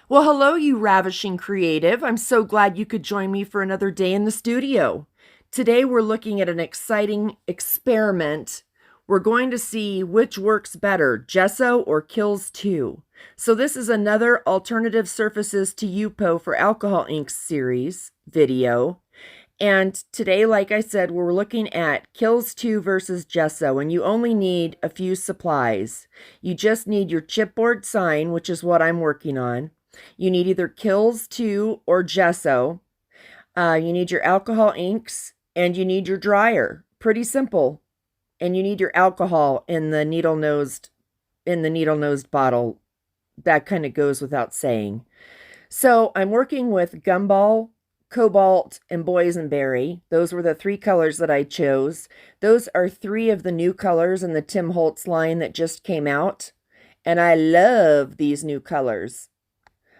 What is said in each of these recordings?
Well, hello, you ravishing creative. I'm so glad you could join me for another day in the studio. Today, we're looking at an exciting experiment. We're going to see which works better, Gesso or Kilz 2. So this is another Alternative Surfaces to Yupo for Alcohol Inks series video. And today, like I said, we're looking at Kilz 2 versus Gesso, and you only need a few supplies. You just need your chipboard sign, which is what I'm working on. You need either Kilz 2 or Gesso. You need your alcohol inks, and you need your dryer. Pretty simple. And you need your alcohol in the needle-nosed bottle. That kind of goes without saying. So I'm working with Gumball, Cobalt, and Boysenberry. Those were the three colors that I chose. Those are three of the new colors in the Tim Holtz line that just came out. And I love these new colors.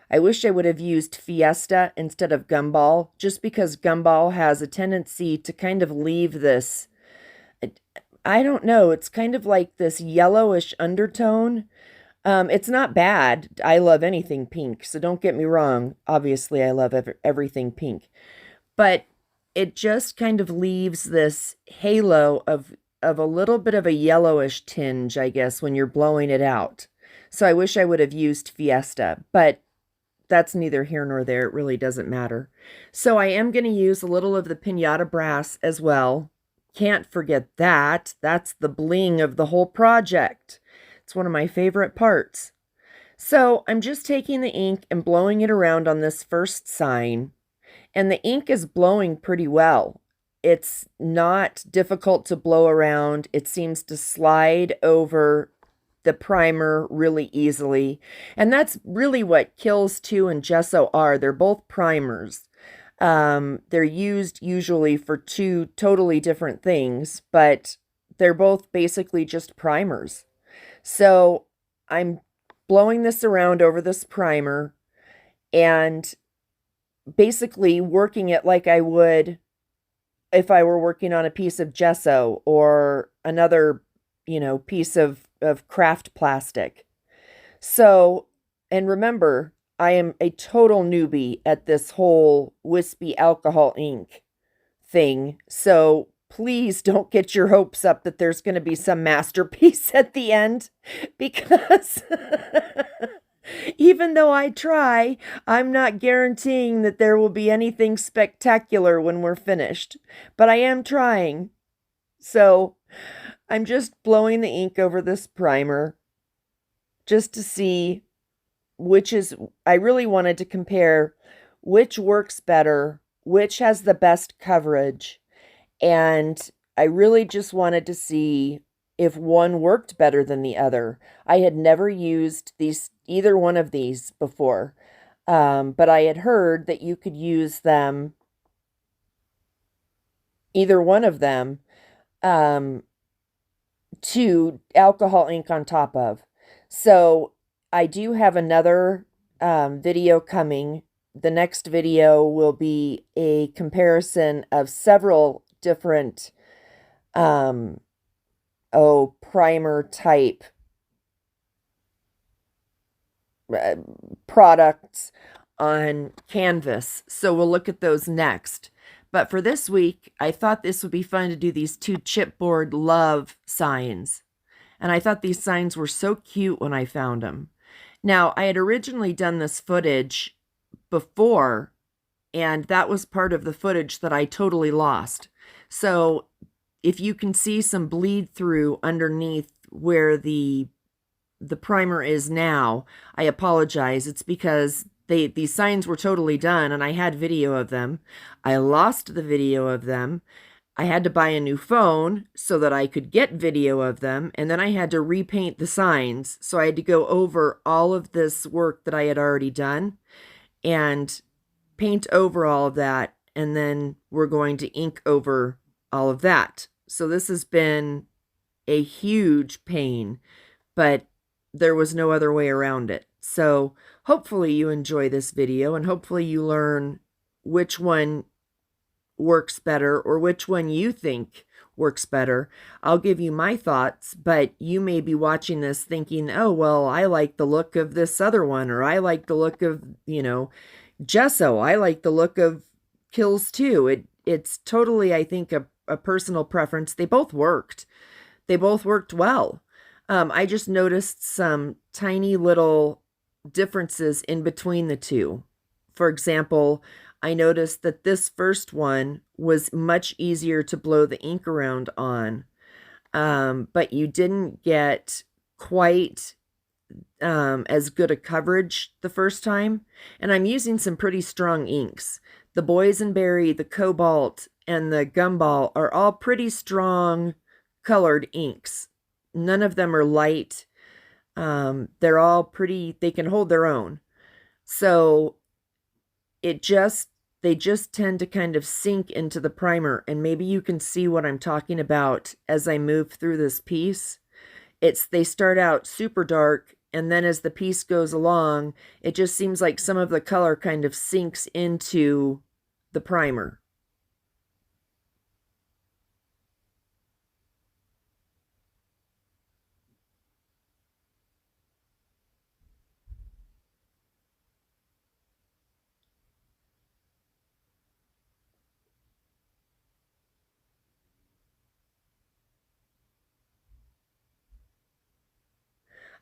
I wish I would have used Fiesta instead of Gumball, just because Gumball has a tendency to kind of leave this, I don't know, it's kind of like this yellowish undertone. It's not bad. I love anything pink, so don't get me wrong. Obviously, I love everything pink. But it just kind of leaves this halo of a little bit of a yellowish tinge, I guess, when you're blowing it out. So I wish I would have used Fiesta, but that's neither here nor there. It really doesn't matter. So I am going to use a little of the Pinata Brass as well. Can't forget that. That's the bling of the whole project. It's one of my favorite parts. So I'm just taking the ink and blowing it around on this first sign. And the ink is blowing pretty well. It's not difficult to blow around. It seems to slide over the primer really easily. And that's really what Kilz 2 and Gesso are. They're both primers. They're used usually for two totally different things, but they're both basically just primers. So I'm blowing this around over this primer and basically working it like I would if I were working on a piece of gesso or another, piece of craft plastic. So, and remember, I am a total newbie at this whole wispy alcohol ink thing. So please don't get your hopes up that there's going to be some masterpiece at the end, because even though I try, I'm not guaranteeing that there will be anything spectacular when we're finished. But I am trying. So I'm just blowing the ink over this primer just to see I really wanted to compare which works better, which has the best coverage, and I really just wanted to see if one worked better than the other. I had never used either one of these before, but I had heard that you could use them, either one of them, to alcohol ink on top of. So I do have another video coming. The next video will be a comparison of several different primer type products on canvas. So we'll look at those next. But for this week, I thought this would be fun to do these two chipboard love signs. And I thought these signs were so cute when I found them. Now, I had originally done this footage before, and that was part of the footage that I totally lost. So if you can see some bleed through underneath where the primer is now, I apologize. It's because these signs were totally done and I had video of them. I lost the video of them. I had to buy a new phone so that I could get video of them, and then I had to repaint the signs. So I had to go over all of this work that I had already done and paint over all of that, and then we're going to ink over all of that. So this has been a huge pain, but there was no other way around it. So hopefully you enjoy this video, and hopefully you learn which one works better or which one you think works better. I'll give you my thoughts, but you may be watching this thinking, oh, well, I like the look of this other one, or I like the look of, Gesso. I like the look of Kilz too. It's totally, I think, a personal preference. They both worked. They both worked well. I just noticed some tiny little differences in between the two. For example, I noticed that this first one was much easier to blow the ink around on, but you didn't get quite as good a coverage the first time. And I'm using some pretty strong inks. The boysenberry, the cobalt, and the gumball are all pretty strong colored inks. None of them are light. They're all pretty, they can hold their own. So they just tend to kind of sink into the primer, and maybe you can see what I'm talking about as I move through this piece. They start out super dark, and then as the piece goes along, it just seems like some of the color kind of sinks into the primer.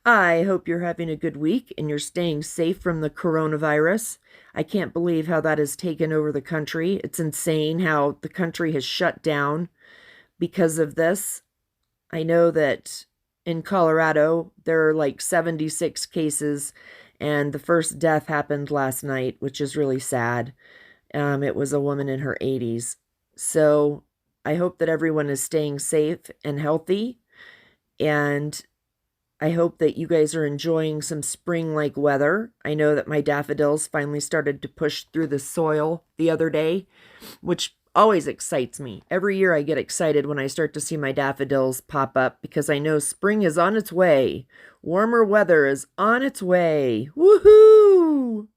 I hope you're having a good week and you're staying safe from the coronavirus. I can't believe how that has taken over the country. It's insane how the country has shut down because of this. I know that in Colorado, there are like 76 cases, and the first death happened last night, which is really sad. It was a woman in her 80s. So I hope that everyone is staying safe and healthy, and I hope that you guys are enjoying some spring-like weather. I know that my daffodils finally started to push through the soil the other day, which always excites me. Every year I get excited when I start to see my daffodils pop up because I know spring is on its way. Warmer weather is on its way. Woohoo!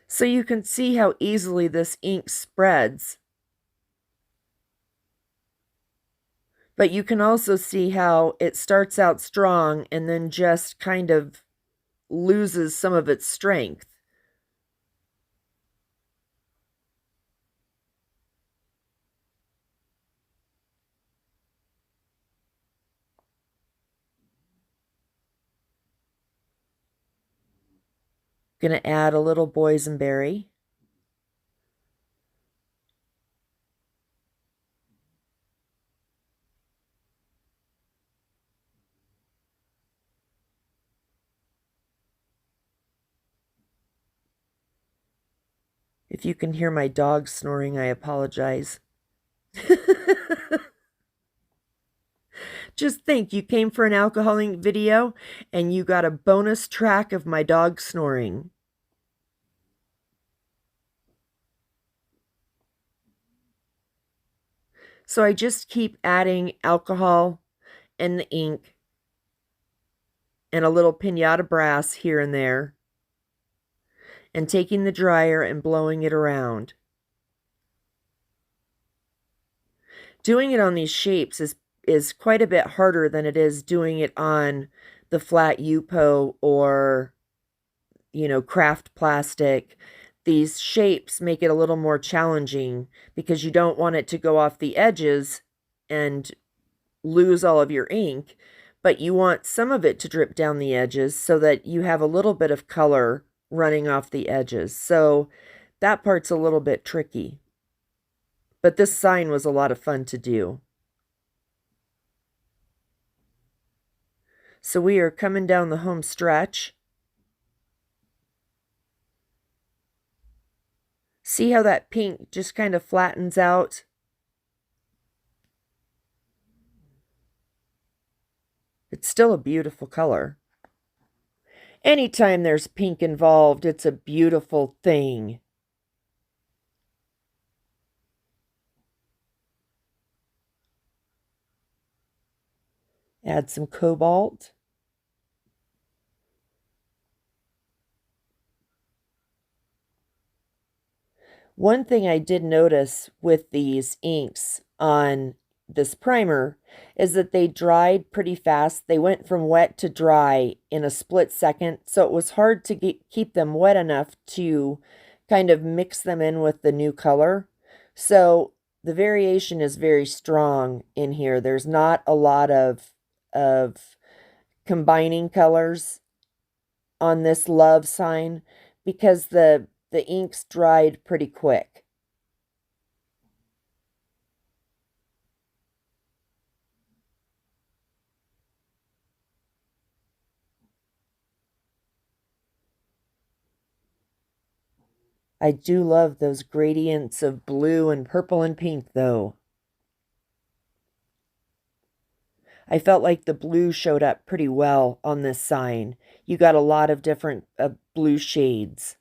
So you can see how easily this ink spreads. But you can also see how it starts out strong and then just kind of loses some of its strength. Going to add a little boysenberry. If you can hear my dog snoring, I apologize. Just think, you came for an alcoholic video and you got a bonus track of my dog snoring. So I just keep adding alcohol and the ink and a little piñata brass here and there, and taking the dryer and blowing it around. Doing it on these shapes is quite a bit harder than it is doing it on the flat Yupo or, craft plastic. These shapes make it a little more challenging because you don't want it to go off the edges and lose all of your ink, but you want some of it to drip down the edges so that you have a little bit of color running off the edges. So that part's a little bit tricky. But this sign was a lot of fun to do. So we are coming down the home stretch. See how that pink just kind of flattens out? It's still a beautiful color. Anytime there's pink involved, it's a beautiful thing. Add some cobalt. One thing I did notice with these inks on this primer is that they dried pretty fast. They went from wet to dry in a split second, so it was hard to keep them wet enough to kind of mix them in with the new color. So the variation is very strong in here. There's not a lot of combining colors on this love sign because the inks dried pretty quick. I do love those gradients of blue and purple and pink, though. I felt like the blue showed up pretty well on this sign. You got a lot of different blue shades.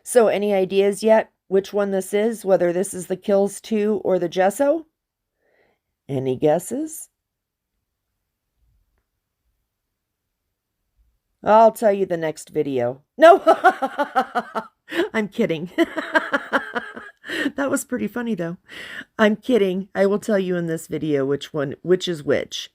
So, any ideas yet which one this is? Whether this is the Kilz 2 or the Gesso? Any guesses? I'll tell you the next video. No! I'm kidding. That was pretty funny, though. I'm kidding. I will tell you in this video which is which.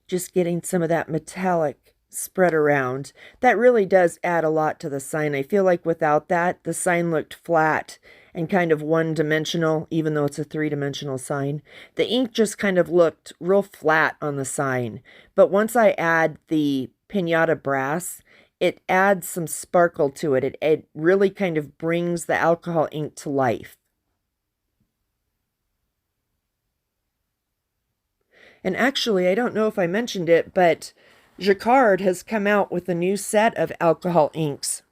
Just getting some of that metallic spread around. That really does add a lot to the sign. I feel like without that, the sign looked flat and kind of one-dimensional, even though it's a three-dimensional sign. The ink just kind of looked real flat on the sign. But once I add the piñata brass, it adds some sparkle to it. It really kind of brings the alcohol ink to life. And actually, I don't know if I mentioned it, but Jacquard has come out with a new set of alcohol inks,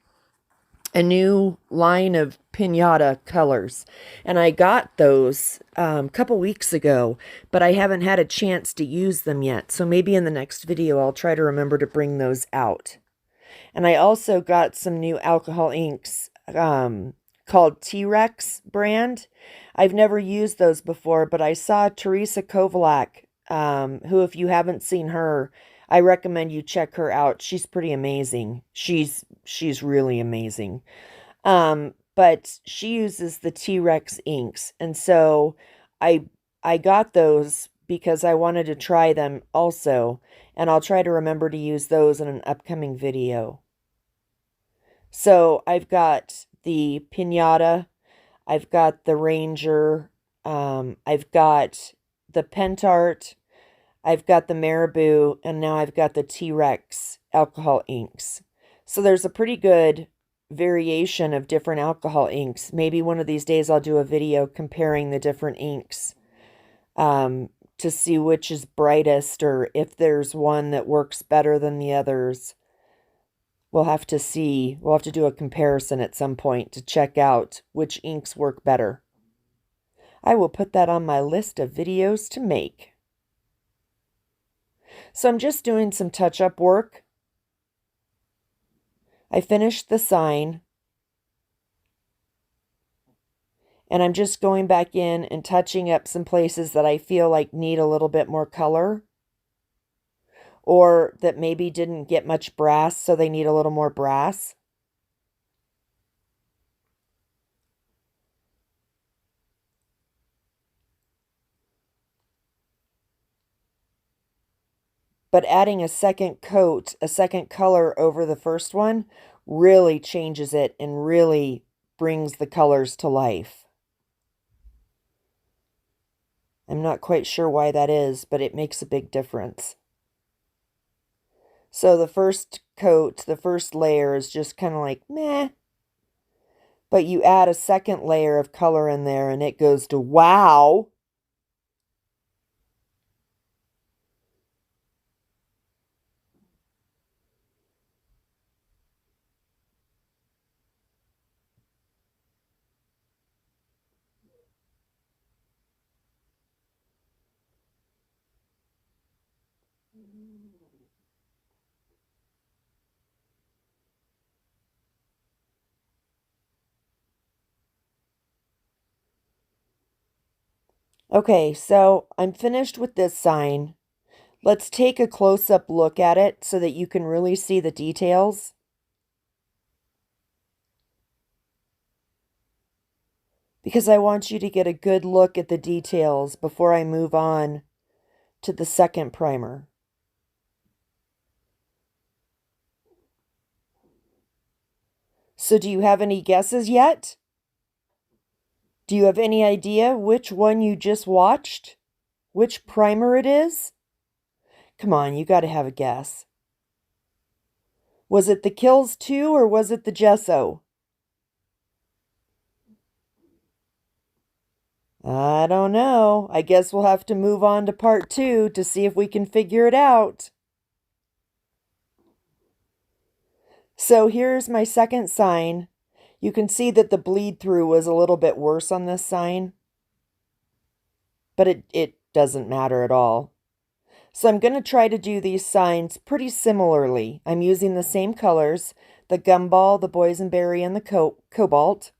a new line of piñata colors. And I got those a couple weeks ago, but I haven't had a chance to use them yet. So maybe in the next video, I'll try to remember to bring those out. And I also got some new alcohol inks called T-Rex brand. I've never used those before, but I saw Teresa Kovalak, who, if you haven't seen her, I recommend you check her out. She's pretty amazing. She's really amazing. But she uses the T-Rex inks, and so I got those because I wanted to try them also, and I'll try to remember to use those in an upcoming video. So I've got the Piñata, I've got the Ranger, I've got the Pentart, I've got the Marabou, and now I've got the T-Rex alcohol inks. So there's a pretty good variation of different alcohol inks. Maybe one of these days I'll do a video comparing the different inks to see which is brightest or if there's one that works better than the others. We'll have to see. We'll have to do a comparison at some point to check out which inks work better. I will put that on my list of videos to make. So I'm just doing some touch-up work. I finished the sign. And I'm just going back in and touching up some places that I feel like need a little bit more color, or that maybe didn't get much brass, so they need a little more brass. But adding a second coat, a second color over the first one really changes it and really brings the colors to life. I'm not quite sure why that is, but it makes a big difference. So the first coat, the first layer is just kind of like, meh. But you add a second layer of color in there and it goes to wow. Okay, so I'm finished with this sign. Let's take a close-up look at it so that you can really see the details. Because I want you to get a good look at the details before I move on to the second primer. So do you have any guesses yet? Do you have any idea which one you just watched? Which primer it is? Come on, you got to have a guess. Was it the Kilz 2 or was it the Gesso? I don't know. I guess we'll have to move on to part 2 to see if we can figure it out. So here's my second sign. You can see that the bleed through was a little bit worse on this sign, but it doesn't matter at all. So I'm going to try to do these signs pretty similarly. I'm using the same colors, the gumball, the boysenberry, and the cobalt.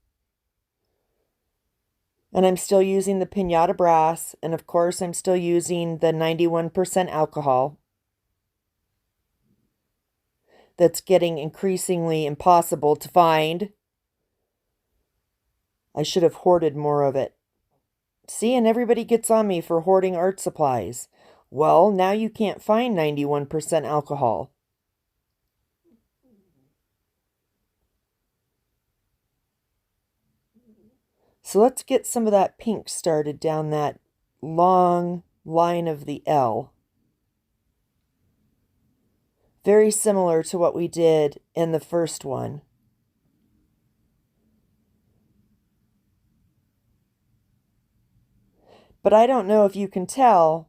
And I'm still using the piñata brass, and of course I'm still using the 91% alcohol. That's getting increasingly impossible to find. I should have hoarded more of it. See, and everybody gets on me for hoarding art supplies. Well, now you can't find 91% alcohol. So let's get some of that pink started down that long line of the L. Very similar to what we did in the first one. But I don't know if you can tell,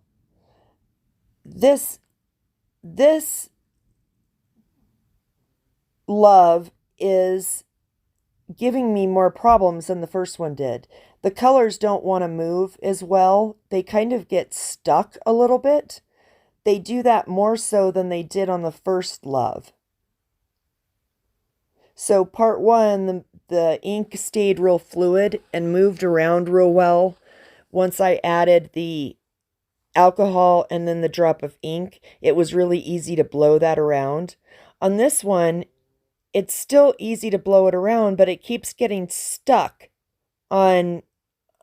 this love is giving me more problems than the first one did. The colors don't want to move as well. They kind of get stuck a little bit. They do that more so than they did on the first love. So part 1, the ink stayed real fluid and moved around real well. Once I added the alcohol and then the drop of ink, it was really easy to blow that around. On this one, it's still easy to blow it around, but it keeps getting stuck on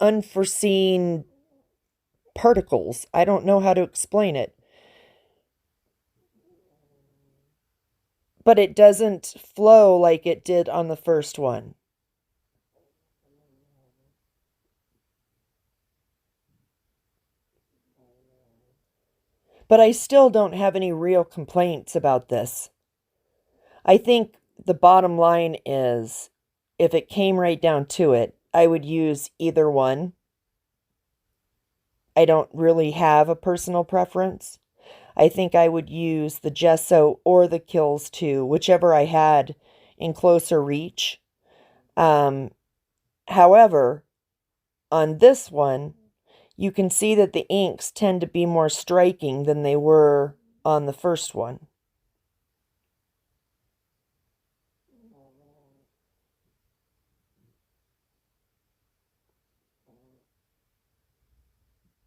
unforeseen particles. I don't know how to explain it. But it doesn't flow like it did on the first one. But I still don't have any real complaints about this. I think the bottom line is, if it came right down to it, I would use either one. I don't really have a personal preference. I think I would use the Gesso or the Kilz 2, whichever I had in closer reach. However, on this one, you can see that the inks tend to be more striking than they were on the first one.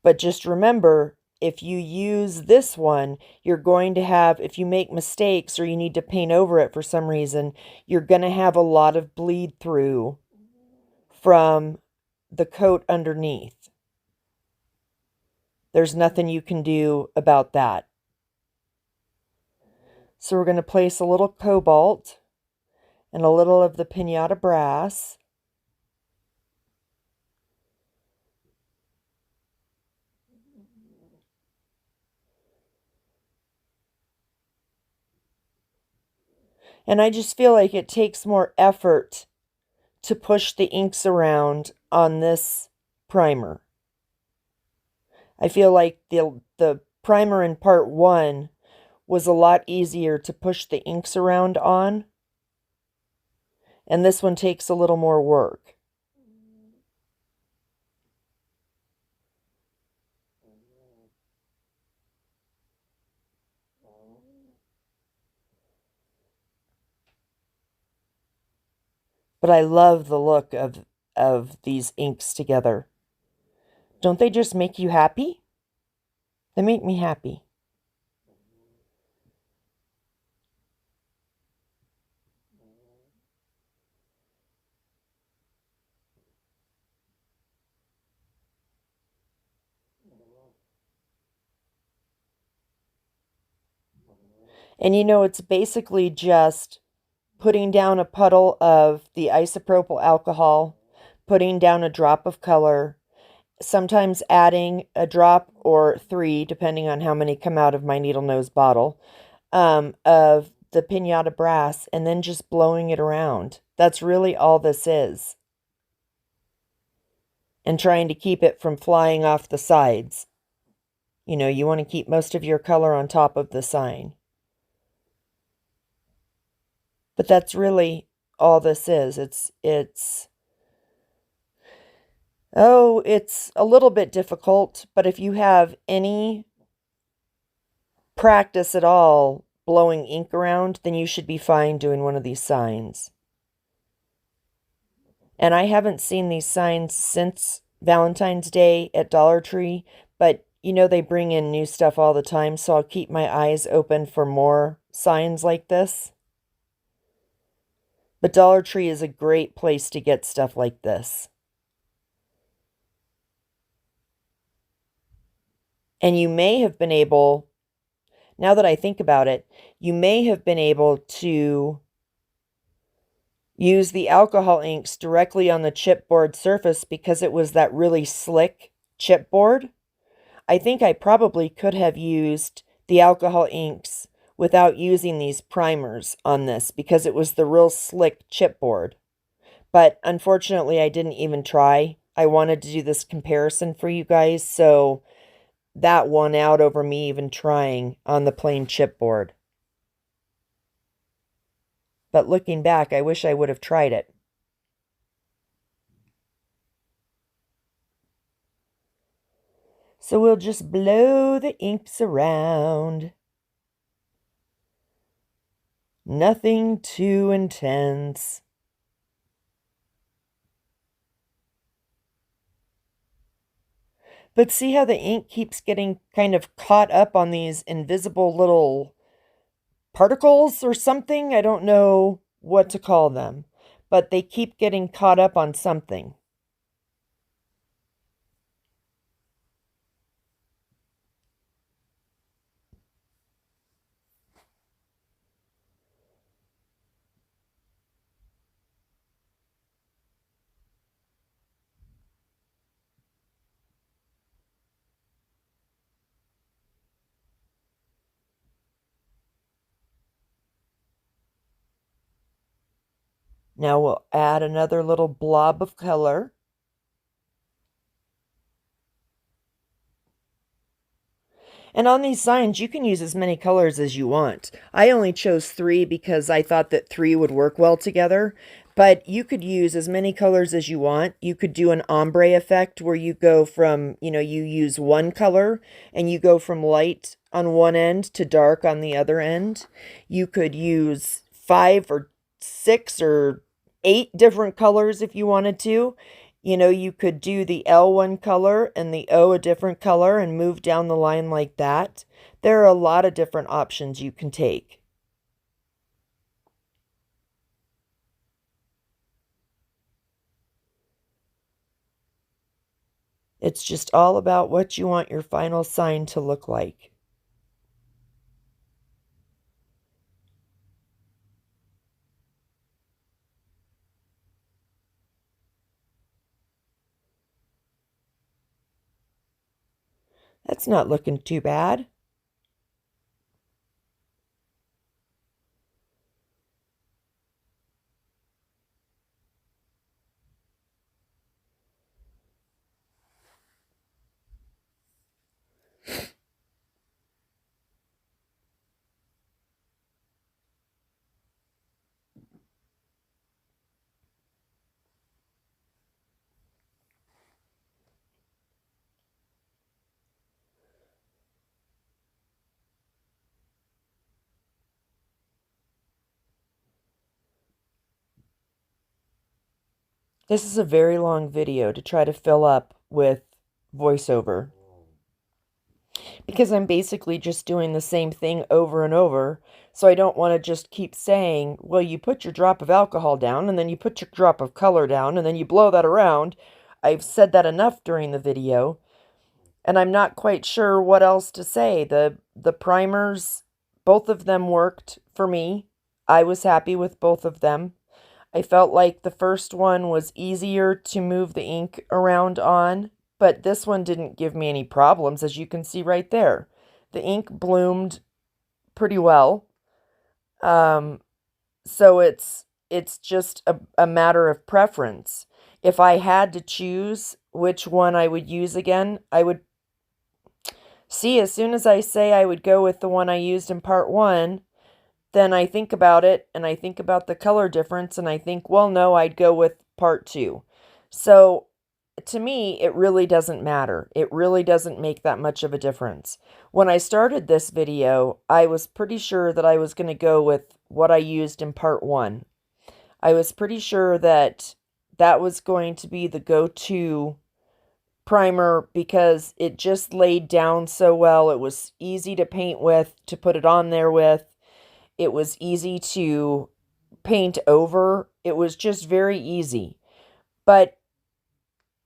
But just remember, if you use this one, you're going to have, if you make mistakes or you need to paint over it for some reason, you're going to have a lot of bleed through from the coat underneath. There's nothing you can do about that. So we're going to place a little cobalt and a little of the piñata brass. And I just feel like it takes more effort to push the inks around on this primer. I feel like the primer in part 1 was a lot easier to push the inks around on. And this one takes a little more work. But I love the look of these inks together. Don't they just make you happy? They make me happy. And you know, it's basically just putting down a puddle of the isopropyl alcohol, putting down a drop of color, sometimes adding a drop or three, depending on how many come out of my needle nose bottle, of the pinata brass, and then just blowing it around. That's really all this is. And trying to keep it from flying off the sides. You know, you want to keep most of your color on top of the sign. But that's really all this is. It's a little bit difficult, but if you have any practice at all blowing ink around, then you should be fine doing one of these signs. And I haven't seen these signs since Valentine's Day at Dollar Tree, but you know they bring in new stuff all the time, so I'll keep my eyes open for more signs like this. But Dollar Tree is a great place to get stuff like this. And you may have been able, now that I think about it, you may have been able to use the alcohol inks directly on the chipboard surface because it was that really slick chipboard. I think I probably could have used the alcohol inks without using these primers on this because it was the real slick chipboard. But unfortunately, I didn't even try. I wanted to do this comparison for you guys, so that won out over me even trying on the plain chipboard. But looking back, I wish I would have tried it. So we'll just blow the inks around. Nothing too intense. But see how the ink keeps getting kind of caught up on these invisible little particles or something? I don't know what to call them, but they keep getting caught up on something. Now we'll add another little blob of color. And on these signs, you can use as many colors as you want. I only chose 3 because I thought that 3 would work well together. But you could use as many colors as you want. You could do an ombre effect where you go from, you use one color and you go from light on one end to dark on the other end. You could use 5 or 6 or 8 different colors if you wanted to. You could do the L one color and the O a different color and move down the line like that. There are a lot of different options you can take. It's just all about what you want your final sign to look like. That's not looking too bad. This is a very long video to try to fill up with voiceover because I'm basically just doing the same thing over and over. So I don't want to just keep saying, well, you put your drop of alcohol down and then you put your drop of color down and then you blow that around. I've said that enough during the video and I'm not quite sure what else to say. The primers, both of them worked for me. I was happy with both of them. I felt like the first one was easier to move the ink around on, but this one didn't give me any problems, as you can see right there. The ink bloomed pretty well. So it's just a matter of preference. If I had to choose which one I would use again, I would see, as soon as I say I would go with the one I used in part one, then I think about it and I think about the color difference and I think, well, no, I'd go with part two. So to me, it really doesn't matter. It really doesn't make that much of a difference. When I started this video, I was pretty sure that I was going to go with what I used in part one. I was pretty sure that that was going to be the go-to primer because it just laid down so well. It was easy to paint with, to put it on there with. It was easy to paint over. It was just very easy. But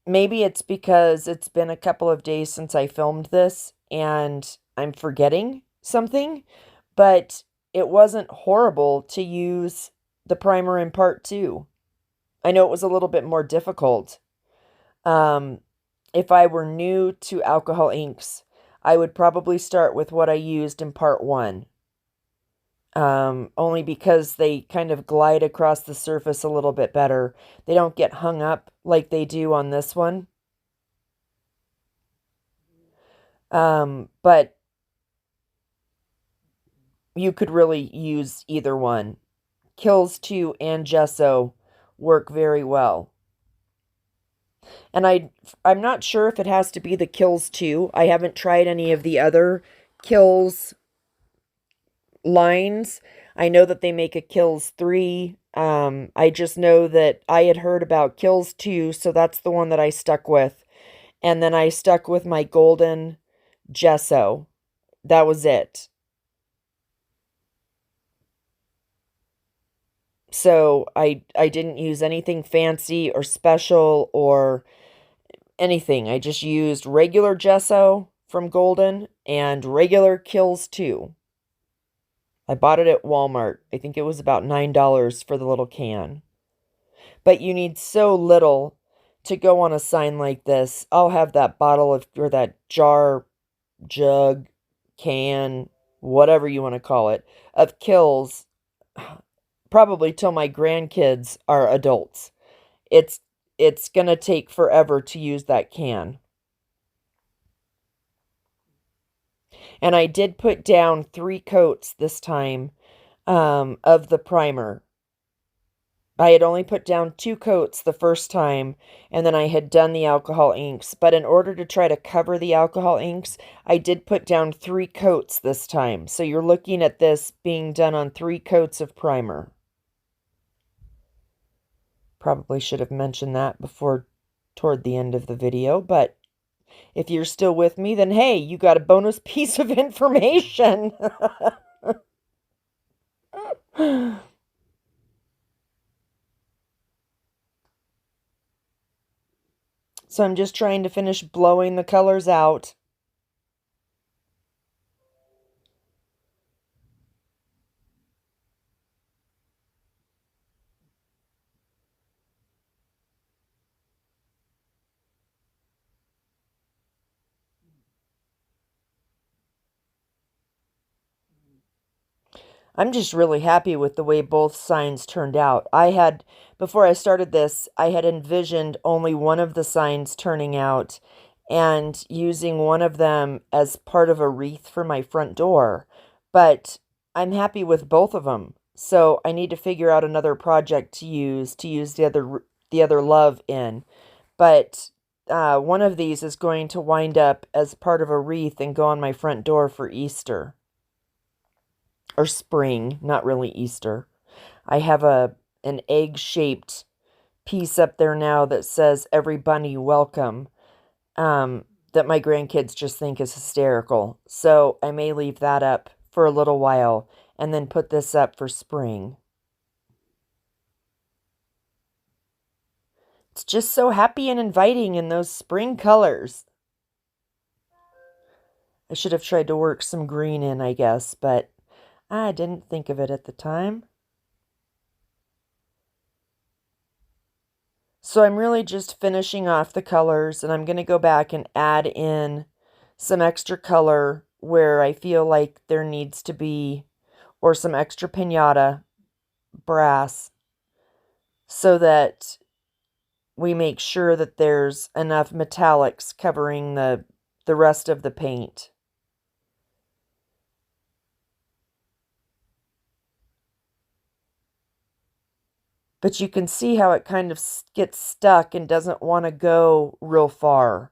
maybe it's because it's been a couple of days since I filmed this and I'm forgetting something. But it wasn't horrible to use the primer in part two. I know it was a little bit more difficult. If I were new to alcohol inks, I would probably start with what I used in part one. Only because they kind of glide across the surface a little bit better. They don't get hung up like they do on this one. But you could really use either one. Kilz 2 and Gesso work very well. And I'm not sure if it has to be the Kilz 2. I haven't tried any of the other Kilz lines. I know that they make a Kilz 3. I just know that I had heard about Kilz 2, so that's the one that I stuck with. And then I stuck with my golden Gesso. That was it. So I didn't use anything fancy or special or anything. I just used regular Gesso from Golden and regular Kilz 2. I bought it at Walmart. I think it was about $9 for the little can. But you need so little to go on a sign like this. I'll have that bottle of, or that jar, jug, can, whatever you want to call it, of Kilz probably till my grandkids are adults. It's going to take forever to use that can. And I did put down 3 coats this time of the primer. I had only put down 2 coats the first time, and then I had done the alcohol inks. But in order to try to cover the alcohol inks, I did put down 3 coats this time. So you're looking at this being done on 3 coats of primer. Probably should have mentioned that before, toward the end of the video, but if you're still with me, then hey, you got a bonus piece of information. So I'm just trying to finish blowing the colors out. I'm just really happy with the way both signs turned out. Before I started this, I had envisioned only one of the signs turning out and using one of them as part of a wreath for my front door. But I'm happy with both of them. So I need to figure out another project to use the other love in. But one of these is going to wind up as part of a wreath and go on my front door for Easter. Or spring, not really Easter. I have an egg-shaped piece up there now that says "Every Bunny Welcome," that my grandkids just think is hysterical. So I may leave that up for a little while and then put this up for spring. It's just so happy and inviting in those spring colors. I should have tried to work some green in, I guess, but I didn't think of it at the time. So I'm really just finishing off the colors, and I'm going to go back and add in some extra color where I feel like there needs to be, or some extra piñata brass, so that we make sure that there's enough metallics covering the rest of the paint. But you can see how it kind of gets stuck and doesn't want to go real far.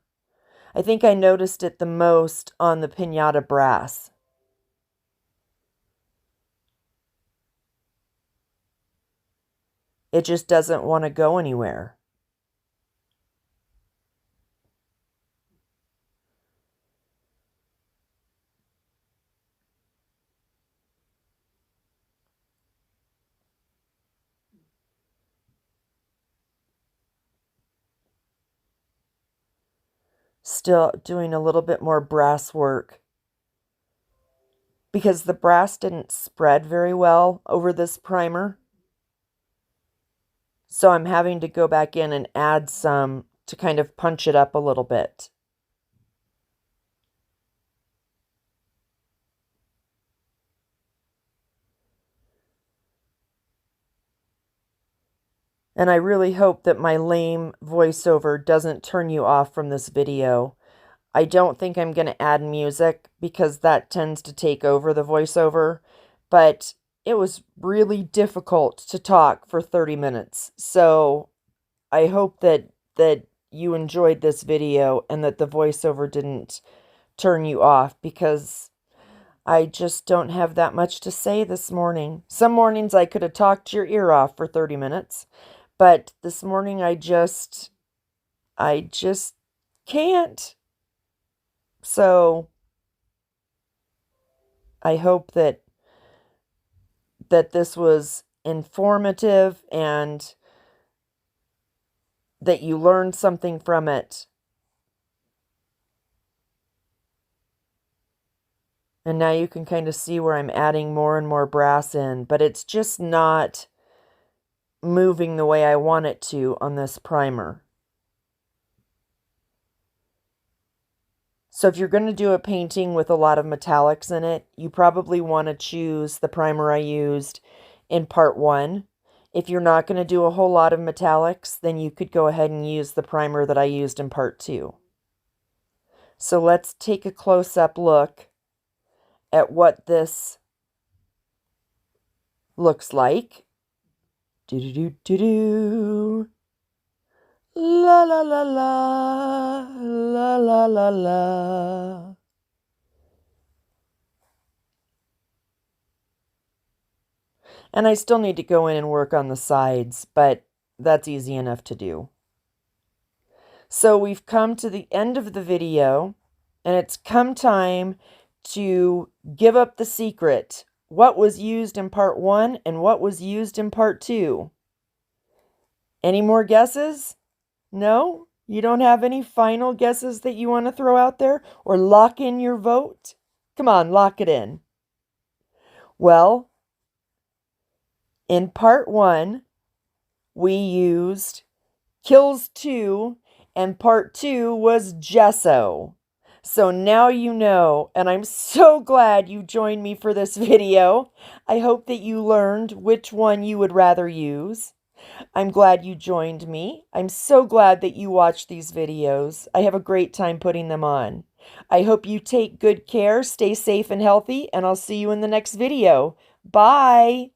I think I noticed it the most on the piñata brass. It just doesn't want to go anywhere. Still doing a little bit more brass work because the brass didn't spread very well over this primer. So I'm having to go back in and add some to kind of punch it up a little bit. And I really hope that my lame voiceover doesn't turn you off from this video. I don't think I'm going to add music because that tends to take over the voiceover, but it was really difficult to talk for 30 minutes. So I hope that you enjoyed this video and that the voiceover didn't turn you off, because I just don't have that much to say this morning. Some mornings I could have talked your ear off for 30 minutes, but this morning I just can't. So I hope that this was informative and that you learned something from it. And now you can kind of see where I'm adding more and more brass in, but it's just not moving the way I want it to on this primer. So if you're going to do a painting with a lot of metallics in it, you probably want to choose the primer I used in part 1. If you're not going to do a whole lot of metallics, then you could go ahead and use the primer that I used in part 2. So let's take a close-up look at what this looks like. Do-do-do-do-do. La la la la, la la la la. And I still need to go in and work on the sides, but that's easy enough to do. So we've come to the end of the video, and it's come time to give up the secret. What was used in part 1 and what was used in part 2? Any more guesses? No? You don't have any final guesses that you want to throw out there or lock in your vote? Come on, lock it in. Well, in part 1, we used Kilz 2, and part 2 was Gesso. So now you know, and I'm so glad you joined me for this video. I hope that you learned which one you would rather use. I'm glad you joined me. I'm so glad that you watch these videos. I have a great time putting them on. I hope you take good care, stay safe and healthy, and I'll see you in the next video. Bye!